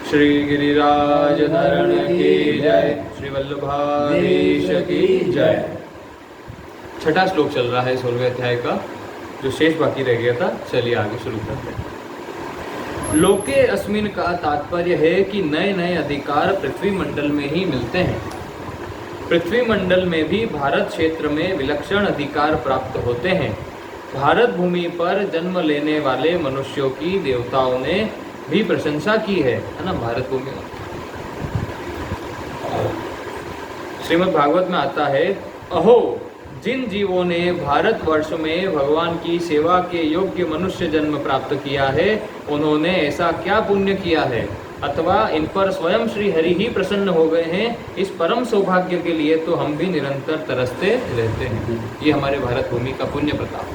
श्री गिरिराज धरण की जय, श्री वल्लभाधीश की जय। छठा श्लोक चल रहा है 16वें अध्याय का, जो शेष बाकी रह गया था। चलिए आगे शुरू करते हैं। लोके अस्मिन का तात्पर्य है कि नए नए अधिकार पृथ्वी मंडल में ही मिलते हैं। पृथ्वी मंडल में भी भारत क्षेत्र में विलक्षण अधिकार प्राप्त होते हैं। भारत भूमि पर जन्म लेने वाले मनुष्यों की देवताओं ने भी प्रशंसा की है ना। भारत भूमि श्रीमद् भागवत में आता है, अहो जिन जीवों ने भारतवर्ष में भगवान की सेवा के योग्य मनुष्य जन्म प्राप्त किया है, उन्होंने ऐसा क्या पुण्य किया है, अथवा इन पर स्वयं श्री हरि ही प्रसन्न हो गए हैं। इस परम सौभाग्य के लिए तो हम भी निरंतर तरसते रहते हैं। ये हमारे भारत भूमि का पुण्य प्रताप।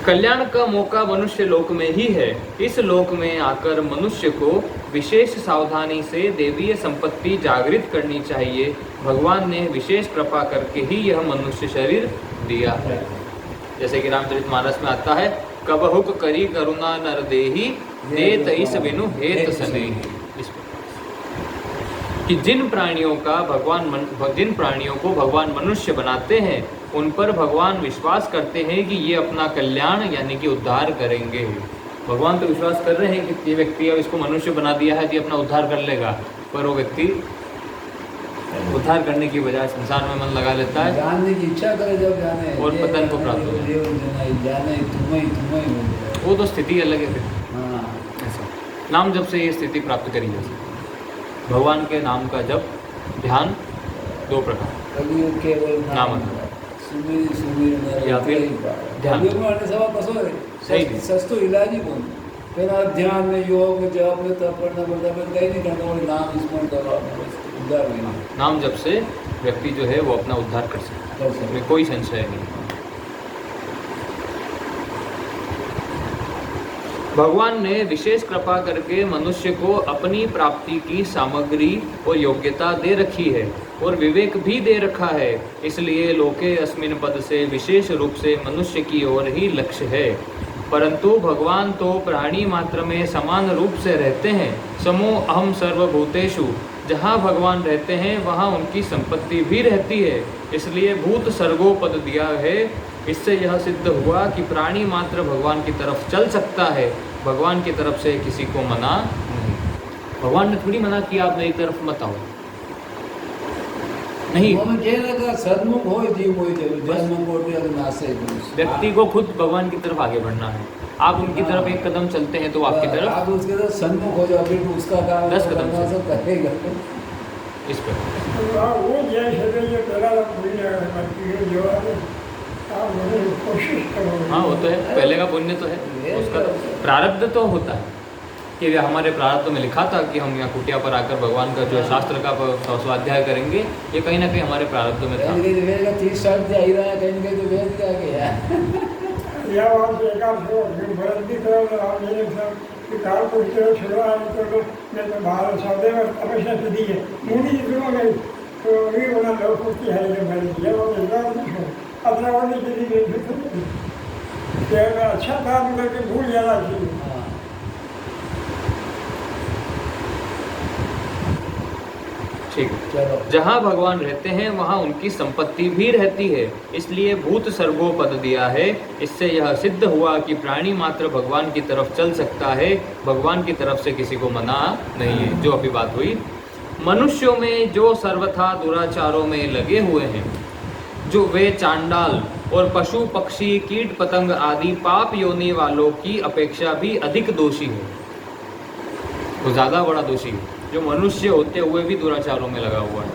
कल्याण का मौका मनुष्य लोक में ही है। इस लोक में आकर मनुष्य को विशेष सावधानी से देवीय संपत्ति जागृत करनी चाहिए। भगवान ने विशेष कृपा करके ही यह मनुष्य शरीर दिया है। जैसे कि रामचरितमानस में आता है, कबहुक करी करुणा नर देही, देत ईस बिनु हेत सनेही। कि जिन प्राणियों को भगवान मनुष्य बनाते हैं, उन पर भगवान विश्वास करते हैं कि ये अपना कल्याण यानी कि उद्धार करेंगे। भगवान तो विश्वास कर रहे हैं कि ये व्यक्ति अब इसको मनुष्य बना दिया है कि अपना उद्धार कर लेगा, पर वो व्यक्ति उद्धार करने की बजाय संसार में मन लगा लेता है, जानने की इच्छा करे जब जाने और पतन को प्राप्त हो जाने। तुम्हें वो तो स्थिति अलग है फिर। हाँ, ऐसा नाम जब से ये स्थिति प्राप्त करी जा सकती। भगवान के नाम का जब ध्यान दो प्रकार, केवल नाम या फिर ध्यान। सही सस्तो इलाज ही बोल पहला ध्यान में, योग में, जप में, तप करना पड़ता है। कहीं नहीं करना, वो नाम स्मरण करो, उद्धार होगा। नाम जब से व्यक्ति जो है वो अपना उद्धार कर सकता है, इसमें कोई संशय नहीं। भगवान ने विशेष कृपा करके मनुष्य को अपनी प्राप्ति की सामग्री और योग्यता दे रखी है और विवेक भी दे रखा है। इसलिए लोके अस्मिन पद से विशेष रूप से मनुष्य की ओर ही लक्ष्य है। परंतु भगवान तो प्राणी मात्र में समान रूप से रहते हैं। समो अहम सर्वभूतेषु, जहाँ भगवान रहते हैं वहाँ उनकी संपत्ति भी रहती है। इसलिए भूत सर्गो पद दिया है। इससे यह सिद्ध हुआ कि प्राणी मात्र भगवान की तरफ चल सकता है, भगवान की तरफ से किसी को मना नहीं। भगवान ने थोड़ी मना किया आप मेरी तरफ मत आओ, नहीं। सन्मुख हो व्यक्ति को खुद भगवान की तरफ आगे बढ़ना है। आप उनकी तरफ एक कदम चलते हैं तो आपकी तरफ आप उसके तरफ सन्मुख हो जाओ, फिर उसका काम 10 कदम सब करेगा। इस पर हाँ, वो तो है, पहले का पुण्य तो है, उसका प्रारब्ध तो होता है कि हमारे प्रारब्ध में लिखा था कि हम यहाँ कुटिया पर आकर भगवान का जो है शास्त्र का स्वाध्याय करेंगे। ये कहीं ना कहीं हमारे प्रारब्ध में था। अच्छा काम करके भूल जाना चाहिए। ठीक, जहाँ भगवान रहते हैं वहाँ उनकी संपत्ति भी रहती है। इसलिए भूत सर्गो पद दिया है। इससे यह सिद्ध हुआ कि प्राणी मात्र भगवान की तरफ चल सकता है, भगवान की तरफ से किसी को मना नहीं है। जो अभी बात हुई, मनुष्यों में जो सर्वथा दुराचारों में लगे हुए हैं, जो वे चांडाल और पशु पक्षी कीट पतंग आदि पाप योनि वालों की अपेक्षा भी अधिक दोषी है। वो ज़्यादा बड़ा दोषी है जो मनुष्य होते हुए भी दुराचारों में लगा हुआ है।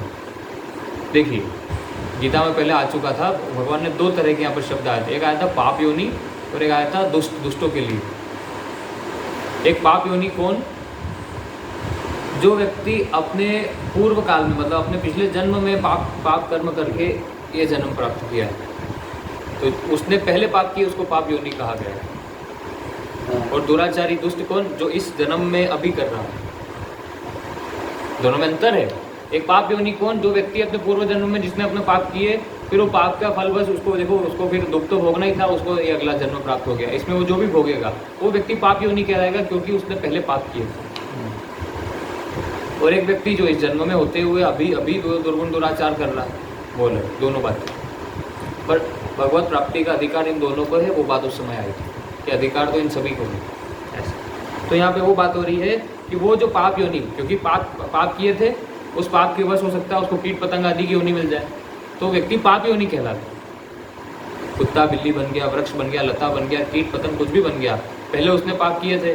देखिए, गीता में पहले आ चुका था, भगवान ने 2 तरह के यहाँ पर शब्द आए थे। एक आया था पाप योनि और एक आया था दुष्टों के लिए। एक पाप योनि कौन? जो व्यक्ति अपने पूर्व काल में, मतलब अपने पिछले जन्म में पाप कर्म करके ये जन्म प्राप्त किया है, तो उसने पहले पाप किया, उसको पाप योनि कहा गया है। और दुराचारी दुष्ट कौन? जो इस जन्म में अभी कर रहा है। दोनों में अंतर है। एक पाप योनि कौन? जो व्यक्ति अपने पूर्व जन्म में जिसने अपने पाप किए फिर वो पाप का फल बस उसको देखो, उसको फिर दुख तो भोगना ही था, उसको ये अगला जन्म प्राप्त हो गया। इसमें वो जो भी भोगेगा वो व्यक्ति पाप योनि कहलाएगा, क्योंकि उसने पहले पाप किए थे। और एक व्यक्ति जो इस जन्म में होते हुए अभी अभी दुर्गुण दुराचार कर रहा है, वो अलग, दोनों बातें। पर भगवत प्राप्ति का अधिकार इन दोनों को है, वो बात उस समय आई थी कि अधिकार तो इन सभी को है ऐसा। तो यहाँ पे वो बात हो रही है कि वो जो पाप योनि, क्योंकि पाप किए थे, उस पाप के वश हो सकता है उसको कीट पतंग आदि की योनि मिल जाए, तो व्यक्ति पाप योनि कहलाता है। कुत्ता बिल्ली बन गया, वृक्ष बन गया, लता बन गया, कीट पतंग कुछ भी बन गया, पहले उसने पाप किए थे,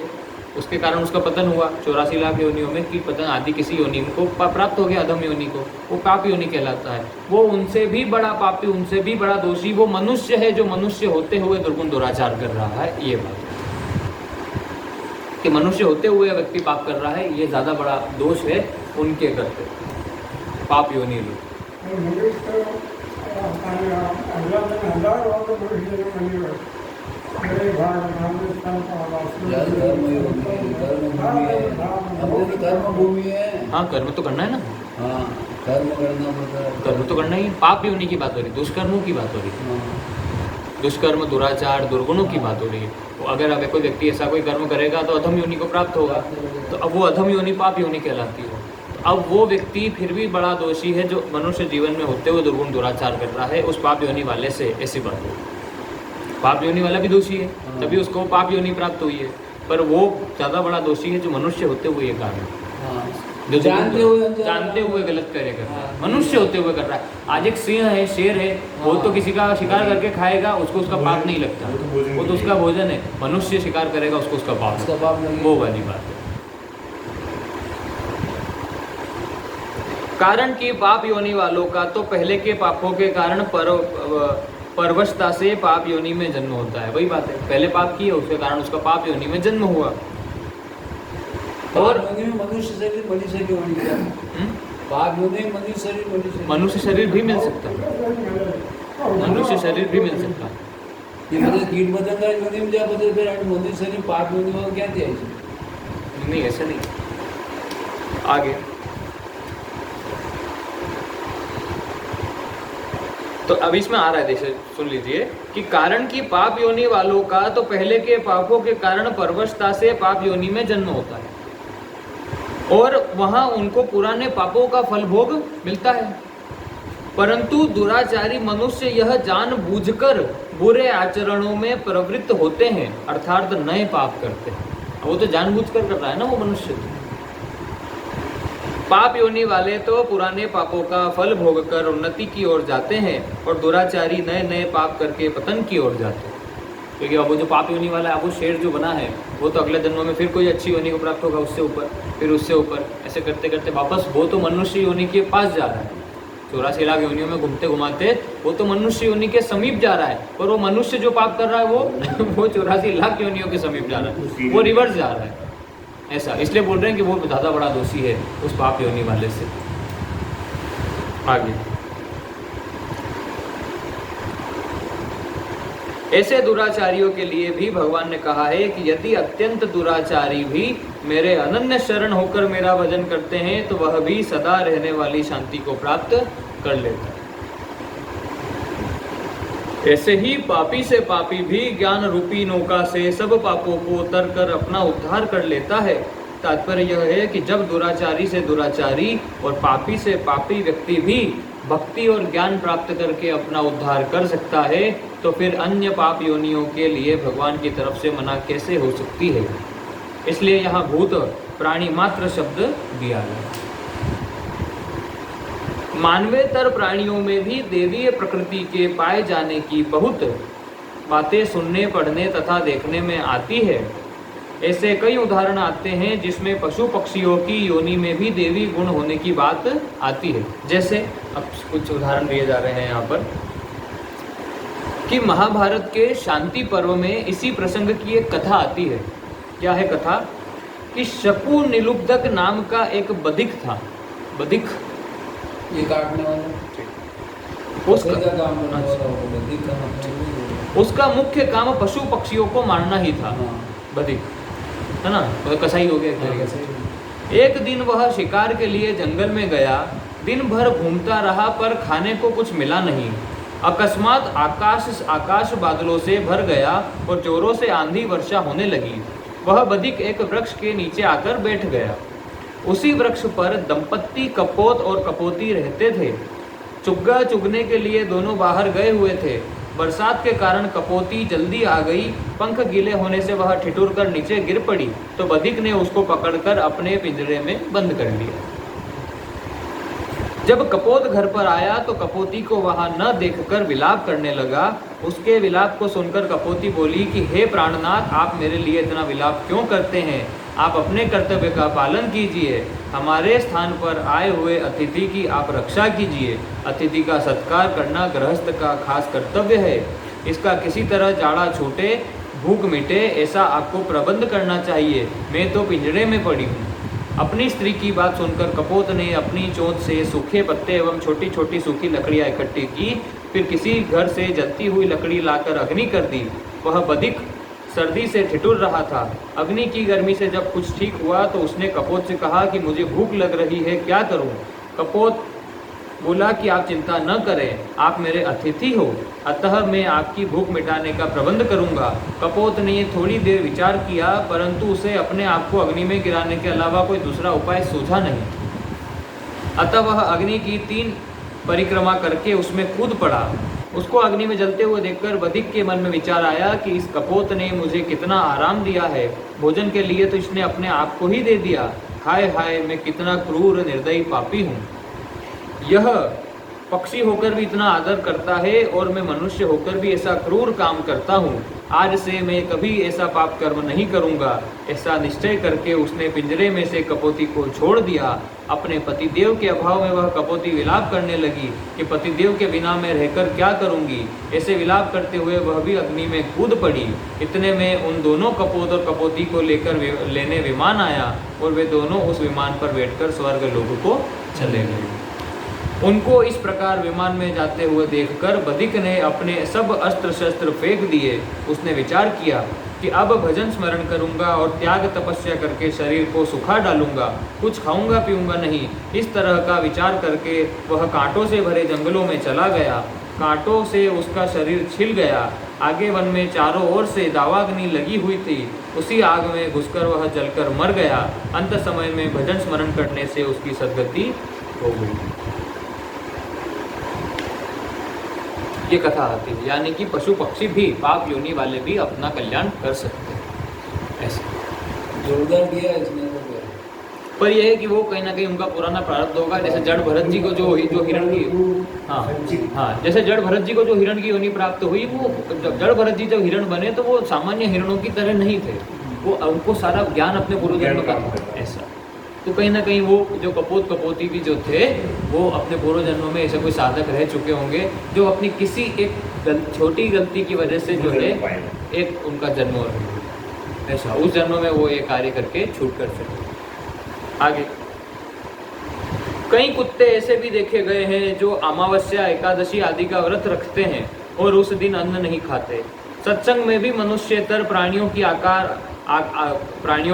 उसके कारण उसका पतन हुआ। 84 लाख योनियों में कीट पतंग आदि किसी योनि को प्राप्त हो गया, अधम योनि को, वो पाप योनि कहलाता है। वो उनसे भी बड़ा पापी, उनसे भी बड़ा दोषी वो मनुष्य है, जो मनुष्य होते हुए दुर्गुण दुराचार कर रहा है। ये बात कि मनुष्य होते हुए व्यक्ति पाप कर रहा है, ये ज़्यादा बड़ा दोष है उनके करते पाप योनि लोग। कर्म भूमि है। हाँ, कर्म तो करना है ना। हाँ, कर्म करना पड़ता है। कर्म तो करना ही है। पाप योनि की बात हो रही, दुष्कर्मों की बात हो रही है। दुष्कर्म, दुराचार, दुर्गुणों की बात हो रही है। तो अगर अब कोई व्यक्ति ऐसा कोई कर्म करेगा तो अधम योनि को प्राप्त होगा, तो अब वो अधम योनि पाप योनि कहलाती है। तो अब वो व्यक्ति फिर भी बड़ा दोषी है जो मनुष्य जीवन में होते हुए दुर्गुण दुराचार कर रहा है उस पाप योनि वाले से। ऐसी बात है, पाप योनि वाला भी दोषी है, तभी उसको पाप योनि प्राप्त हुई है, पर वो ज़्यादा बड़ा दोषी है जो मनुष्य होते हुए ये काम है, जानते हुए गलत कार्य कर रहा है, मनुष्य होते हुए कर रहा है। आज एक सिंह है, शेर है, वो तो किसी का शिकार करके खाएगा, उसको उसका पाप नहीं लगता, वो तो उसका भोजन है। मनुष्य शिकार करेगा, उसको उसका पाप, वो वाली बात है। कारण कि पाप योनि वालों का तो पहले के पापों के कारण परवशता से पाप योनि में जन्म होता है। वही बात है, पहले पाप किए उसके कारण उसका पाप योनि में जन्म हुआ। और मनुष्य शरीर मनुष्य की होनी चाहिए। पाप योनि मनुष्य शरीर मनुष्य शरीर भी मिल सकता है, मनुष्य शरीर भी मिल सकता है। ये मतलब कीट पतंग योनि में जा बदल फिर मनुष्य शरीर पाप योनि में क्या दिया? नहीं, ऐसा नहीं। आगे तो अब इसमें आ रहा है, देखिए सुन लीजिए कि कारण कि पाप योनि वालों का तो पहले के पापों के कारण परवशता से पाप योनि में जन्म होता है और वहां उनको पुराने पापों का फल भोग मिलता है। परंतु दुराचारी मनुष्य यह जानबूझकर बुरे आचरणों में प्रवृत्त होते हैं, अर्थात नए पाप करते हैं। वो तो जानबूझकर कर रहा है ना वो मनुष्य। पाप योनि वाले तो पुराने पापों का फल भोगकर उन्नति की ओर जाते हैं और दुराचारी नए नए पाप करके पतन की ओर जाते हैं। क्योंकि अब वो जो पाप योनि वाला है, वो शेर जो बना है, वो तो अगले जन्म में फिर कोई अच्छी योनि को प्राप्त होगा, उससे ऊपर, फिर उससे ऊपर, ऐसे करते करते वापस वो तो मनुष्य योनि के पास जा रहा है। 84 लाख योनियों में घूमते घुमाते वो तो मनुष्य योनि के समीप जा रहा है, पर वो मनुष्य जो पाप कर रहा है वो 84 लाख योनियों के समीप जा रहा है, वो रिवर्स जा रहा है। ऐसा इसलिए बोल रहे हैं कि वो ज़्यादा बड़ा दोषी है उस पाप योनि वाले से। आगे ऐसे दुराचारियों के लिए भी भगवान ने कहा है कि यदि अत्यंत दुराचारी भी मेरे अनन्य शरण होकर मेरा भजन करते हैं तो वह भी सदा रहने वाली शांति को प्राप्त कर लेता है। ऐसे ही पापी से पापी भी ज्ञान रूपी नौका से सब पापों को उतर कर अपना उद्धार कर लेता है। तात्पर्य यह है कि जब दुराचारी से दुराचारी और पापी से पापी व्यक्ति भी भक्ति और ज्ञान प्राप्त करके अपना उद्धार कर सकता है, तो फिर अन्य पाप योनियों के लिए भगवान की तरफ से मना कैसे हो सकती है। इसलिए यहाँ भूत प्राणी मात्र शब्द दिया है। मानवेतर प्राणियों में भी देवीय प्रकृति के पाए जाने की बहुत बातें सुनने, पढ़ने तथा देखने में आती है। ऐसे कई उदाहरण आते हैं जिसमें पशु पक्षियों की योनि में भी देवी गुण होने की बात आती है। जैसे अब कुछ उदाहरण दिए जा रहे हैं यहाँ पर कि महाभारत के शांति पर्व में इसी प्रसंग की एक कथा आती है। क्या है कथा? कि शकु निलुब्धक नाम का एक बधिक था। बधिक ये काटने वाला, उसका मुख्य काम पशु पक्षियों को मारना ही था। बधिक है ना, तो कसाई हो गया एक तरीके से। एक दिन वह शिकार के लिए जंगल में गया। दिन भर घूमता रहा पर खाने को कुछ मिला नहीं। अकस्मात आकाश बादलों से भर गया और जोरों से आंधी वर्षा होने लगी। वह बधिक एक वृक्ष के नीचे आकर बैठ गया। उसी वृक्ष पर दंपत्ति कपोत और कपोती रहते थे। चुग्गा चुगने के लिए दोनों बाहर गए हुए थे। बरसात के कारण कपोती जल्दी आ गई। पंख गीले होने से वह ठिठुर कर नीचे गिर पड़ी तो बधिक ने उसको पकड़कर अपने पिंजरे में बंद कर लिया। जब कपोत घर पर आया तो कपोती को वहां न देखकर विलाप करने लगा। उसके विलाप को सुनकर कपोती बोली कि हे प्राणनाथ, आप मेरे लिए इतना विलाप क्यों करते हैं? आप अपने कर्तव्य का पालन कीजिए। हमारे स्थान पर आए हुए अतिथि की आप रक्षा कीजिए। अतिथि का सत्कार करना गृहस्थ का खास कर्तव्य है। इसका किसी तरह जाड़ा छूटे, भूख मिटे, ऐसा आपको प्रबंध करना चाहिए। मैं तो पिंजरे में पड़ी हूँ। अपनी स्त्री की बात सुनकर कपोत ने अपनी चोंच से सूखे पत्ते एवं छोटी छोटी सूखी लकड़ियाँ इकट्ठी की। फिर किसी घर से जलती हुई लकड़ी लाकर अग्नि कर दी। वह बधिक सर्दी से ठिठुर रहा था। अग्नि की गर्मी से जब कुछ ठीक हुआ तो उसने कपोत से कहा कि मुझे भूख लग रही है, क्या करूं? कपोत बोला कि आप चिंता न करें, आप मेरे अतिथि हो, अतः मैं आपकी भूख मिटाने का प्रबंध करूंगा। कपोत ने थोड़ी देर विचार किया, परंतु उसे अपने आप को अग्नि में गिराने के अलावा कोई दूसरा उपाय सूझा नहीं। अतः वह अग्नि की 3 परिक्रमा करके उसमें कूद पड़ा। उसको अग्नि में जलते हुए देखकर बधिक के मन में विचार आया कि इस कपोत ने मुझे कितना आराम दिया है। भोजन के लिए तो इसने अपने आप को ही दे दिया। हाय हाय, मैं कितना क्रूर निर्दयी पापी हूँ। यह पक्षी होकर भी इतना आदर करता है और मैं मनुष्य होकर भी ऐसा क्रूर काम करता हूँ। आज से मैं कभी ऐसा पाप कर्म नहीं करूँगा। ऐसा निश्चय करके उसने पिंजरे में से कपोती को छोड़ दिया। अपने पतिदेव के अभाव में वह कपोती विलाप करने लगी कि पतिदेव के बिना मैं रहकर क्या करूँगी। ऐसे विलाप करते हुए वह भी अग्नि में कूद पड़ी। इतने में उन दोनों कपोत और कपोती को लेने विमान आया और वे दोनों उस विमान पर बैठकर स्वर्ग लोक को चले गए। उनको इस प्रकार विमान में जाते हुए देखकर बधिक ने अपने सब अस्त्र शस्त्र फेंक दिए। उसने विचार किया कि अब भजन स्मरण करूंगा और त्याग तपस्या करके शरीर को सुखा डालूंगा, कुछ खाऊंगा पीऊंगा नहीं। इस तरह का विचार करके वह कांटों से भरे जंगलों में चला गया। कांटों से उसका शरीर छिल गया। आगे वन में चारों ओर से दावाग्नि लगी हुई थी। उसी आग में घुसकर वह जलकर मर गया। अंत समय में भजन स्मरण करने से उसकी सद्गति हो गई। ये कथा आती है, यानी कि पशु पक्षी भी, पाप योनि वाले भी अपना कल्याण कर सकते हैं। ऐसे जोरदार दिया इसने तो। पर यह है कि वो कहीं ना कहीं उनका पुराना प्रारब्ध होगा। जैसे जड़ भरत जी को जो हिरण की हाँ जैसे जड़ भरत जी को जो हिरण की योनि प्राप्त हुई, वो जड़ भरत जी जब हिरण बने तो वो सामान्य हिरणों की तरह नहीं थे। वो उनको सारा ज्ञान अपने पूर्व जन्म का था। ऐसा तो कहीं ना कहीं वो जो कपोत कपोती भी जो थे वो अपने पूर्व जन्मों में ऐसे कोई साधक रह चुके होंगे जो अपनी किसी एक छोटी गलती की वजह से जो है एक उनका जन्म हो रहा ऐसा उस जन्म में वो ये कार्य करके छूट कर सके। आगे कई कुत्ते ऐसे भी देखे गए हैं जो अमावस्या एकादशी आदि का व्रत रखते हैं और उस दिन अन्न नहीं खाते। सत्संग में भी मनुष्यतर प्राणियों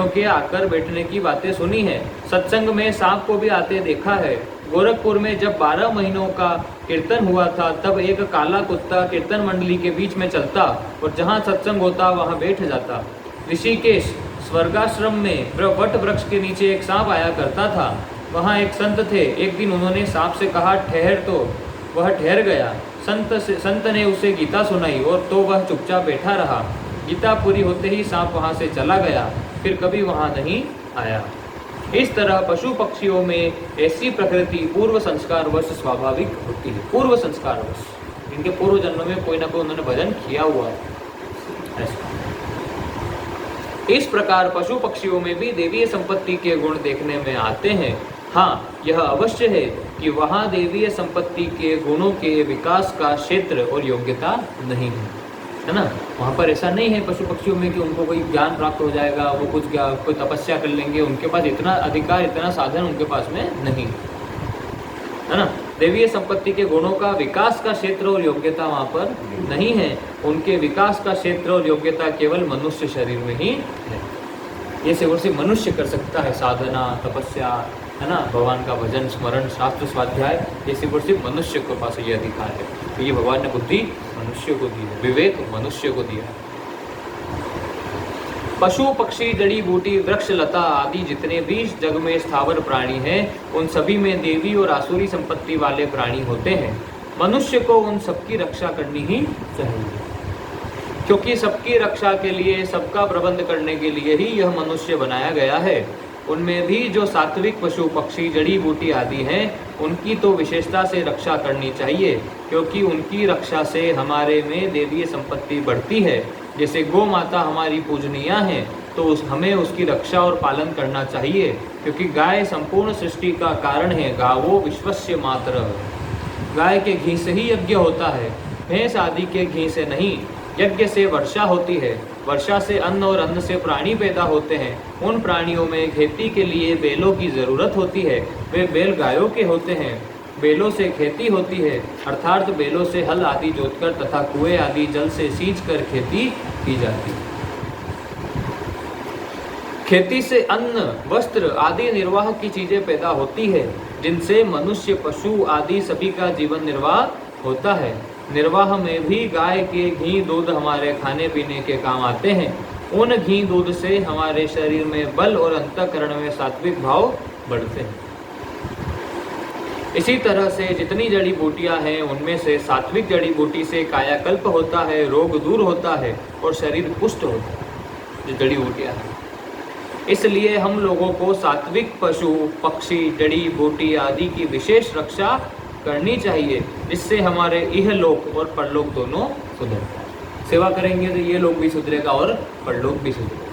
के आकर बैठने की बातें सुनी है। सत्संग में सांप को भी आते देखा है। गोरखपुर में जब 12 महीनों का कीर्तन हुआ था तब एक काला कुत्ता कीर्तन मंडली के बीच में चलता और जहाँ सत्संग होता वहाँ बैठ जाता। ऋषिकेश स्वर्गाश्रम में वट वृक्ष के नीचे एक सांप आया करता था। वहाँ एक संत थे। एक दिन उन्होंने सांप से कहा ठहर, तो वह ठहर गया। संत ने उसे गीता सुनाई और तो वह चुपचाप बैठा रहा। गीता पूरी होते ही सांप वहाँ से चला गया, फिर कभी वहाँ नहीं आया। इस तरह पशु पक्षियों में ऐसी प्रकृति पूर्व संस्कारवश स्वाभाविक होती है। पूर्व संस्कारवश, इनके पूर्व जन्म में कोई ना कोई उन्होंने भजन किया हुआ है। इस प्रकार पशु पक्षियों में भी देवीय संपत्ति के गुण देखने में आते हैं। हाँ, यह अवश्य है कि वहाँ देवीय संपत्ति के गुणों के विकास का क्षेत्र और योग्यता नहीं है ना। वहाँ पर ऐसा नहीं है पशु पक्षियों में कि उनको कोई ज्ञान प्राप्त हो जाएगा, वो कोई तपस्या कर लेंगे। उनके पास इतना अधिकार, इतना साधन उनके पास में नहीं है ना। देवीय संपत्ति के गुणों का विकास का क्षेत्र और योग्यता वहाँ पर नहीं है। उनके विकास का क्षेत्र और योग्यता केवल मनुष्य शरीर में ही है। ये सिर्फ मनुष्य कर सकता है साधना, तपस्या, है ना, भगवान का भजन, स्मरण, शास्त्र स्वाध्याय। ये सिर्फ मनुष्य के पास ये अधिकार है। तो ये भगवान ने बुद्धि मनुष्य को दी है, विवेक मनुष्य को दिया है। पशु पक्षी जड़ी बूटी वृक्ष लता आदि जितने भी जग में स्थावर प्राणी हैं, उन सभी में देवी और आसुरी संपत्ति वाले प्राणी होते हैं। मनुष्य को उन सबकी रक्षा करनी ही चाहिए, क्योंकि सबकी रक्षा के लिए, सबका प्रबंध करने के लिए ही यह मनुष्य बनाया गया है। उनमें भी जो सात्विक पशु पक्षी जड़ी बूटी आदि हैं, उनकी तो विशेषता से रक्षा करनी चाहिए, क्योंकि उनकी रक्षा से हमारे में देवीय संपत्ति बढ़ती है। जैसे गौ माता हमारी पूजनीय है, तो हमें उसकी रक्षा और पालन करना चाहिए, क्योंकि गाय संपूर्ण सृष्टि का कारण है। गावो विश्वस्य मातरः। गाय के घी से ही यज्ञ होता है, भैंस आदि के घी से नहीं। यज्ञ से वर्षा होती है, वर्षा से अन्न और अन्न से प्राणी पैदा होते हैं। उन प्राणियों में खेती के लिए बैलों की ज़रूरत होती है, वे बैल गायों के होते हैं। बैलों से खेती होती है, अर्थात बैलों से हल आदि जोतकर तथा कुएं आदि जल से सींच कर खेती की जाती है। खेती से अन्न, वस्त्र आदि निर्वाह की चीजें पैदा होती है, जिनसे मनुष्य, पशु आदि सभी का जीवन निर्वाह होता है। निर्वाह में भी गाय के घी दूध हमारे खाने पीने के काम आते हैं। उन घी दूध से हमारे शरीर में बल और अंतःकरण में सात्विक भाव बढ़ते हैं। इसी तरह से जितनी जड़ी बूटियां हैं, उनमें से सात्विक जड़ी बूटी से कायाकल्प होता है, रोग दूर होता है और शरीर पुष्ट होता है। जो जड़ी बूटियां हैं, इसलिए हम लोगों को सात्विक पशु पक्षी जड़ी बूटी आदि की विशेष रक्षा करनी चाहिए, जिससे हमारे इहलोक और परलोक दोनों सुधरें। सेवा करेंगे तो ये लोक भी सुधरेगा और परलोक भी सुधरेगा।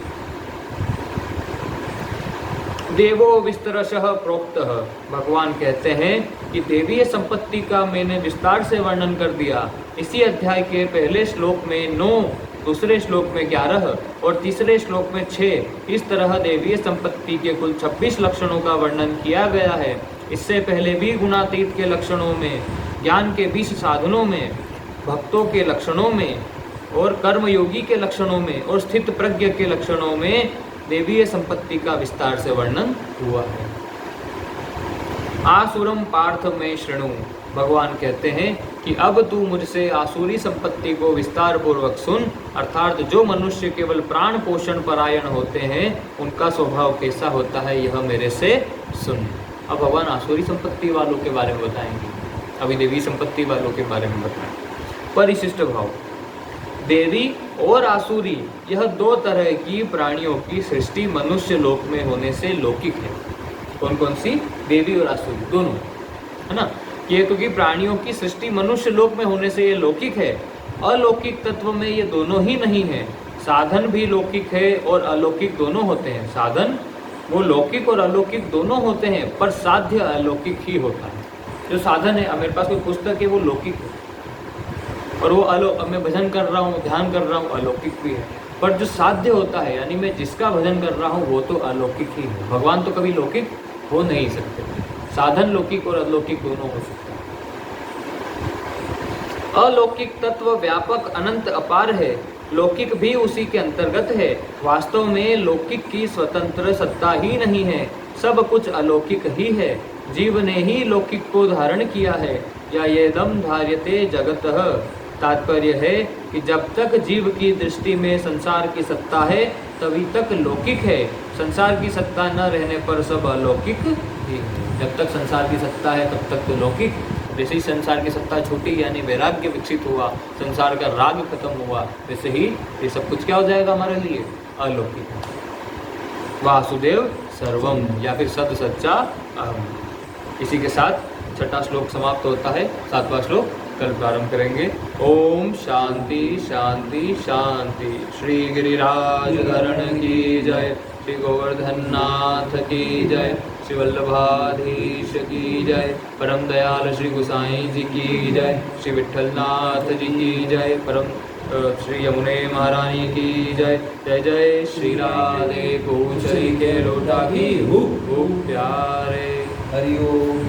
देवो विस्तरशः प्रोक्तः। भगवान कहते हैं कि देवीय संपत्ति का मैंने विस्तार से वर्णन कर दिया। इसी अध्याय के पहले श्लोक में 9, दूसरे श्लोक में 11 और तीसरे श्लोक में 6 इस तरह देवीय संपत्ति के कुल 26 लक्षणों का वर्णन किया गया है। इससे पहले भी गुणातीत के लक्षणों में, ज्ञान के 20 साधनों में, भक्तों के लक्षणों में और कर्मयोगी के लक्षणों में और स्थित प्रज्ञ के लक्षणों में देवीय संपत्ति का विस्तार से वर्णन हुआ है। आसुरम पार्थ में शृणु। भगवान कहते हैं कि अब तू मुझसे आसुरी संपत्ति को विस्तार पूर्वक सुन, अर्थात जो मनुष्य केवल प्राण पोषण परायण होते हैं, उनका स्वभाव कैसा होता है, यह मेरे से सुन। अब भगवान आसुरी संपत्ति वालों के बारे में बताएंगे, अभी देवी संपत्ति वालों के बारे में बताएंगे। परिशिष्ट भाव। देवी और आसुरी यह 2 तरह की प्राणियों की सृष्टि मनुष्य लोक में होने से लौकिक है। कौन कौन सी? देवी और आसुरी दोनों, है ना। ये क्योंकि प्राणियों की सृष्टि मनुष्य लोक में होने से ये लौकिक है। अलौकिक तत्व में ये दोनों ही नहीं है। साधन भी लौकिक है और अलौकिक दोनों होते हैं। साधन वो लौकिक और अलौकिक दोनों होते हैं, पर साध्य अलौकिक ही होता है। जो साधन है, मेरे पास कोई पुस्तक है, वो लौकिक है, और वो मैं भजन कर रहा हूँ, ध्यान कर रहा हूँ, अलौकिक भी है। पर जो साध्य होता है, यानी मैं जिसका भजन कर रहा हूँ, वो तो अलौकिक ही है। भगवान तो कभी लौकिक हो नहीं सकते। साधन लौकिक और अलौकिक दोनों हो सकते हैं। अलौकिक तत्व व्यापक अनंत अपार है, लौकिक भी उसी के अंतर्गत है। वास्तव में लौकिक की स्वतंत्र सत्ता ही नहीं है, सब कुछ अलौकिक ही है। जीव ने ही लौकिक को धारण किया है। या येदम धार्यते जगतः। तात्पर्य है कि जब तक जीव की दृष्टि में संसार की सत्ता है, तभी तक लौकिक है। संसार की सत्ता न रहने पर सब अलौकिक ही है। जब तक संसार की सत्ता है, तब तक तो लौकिक। जैसे ही संसार की सत्ता छूटी, यानी वैराग्य विकसित हुआ, संसार का राग खत्म हुआ, वैसे ही ये सब कुछ क्या हो जाएगा हमारे लिए? अलौकिक। वासुदेव सर्वम, या फिर सद सच्चा अहम। इसी के साथ 6वां श्लोक समाप्त होता है। 7वां श्लोक कल प्रारंभ करेंगे। ओम शांति शांति शांति। श्री गिरिराज धरण की जय, श्री गोवर्धन नाथ की जय, श्री वल्लभाधीश की जय, परम दयाल श्री गोसाई जी की जय, श्री विठ्ठलनाथ जी की जय, परम श्री यमुने महारानी की जय। जय जय श्री राधे पूछरी के लोटा की हु प्यारे। हरि ओम।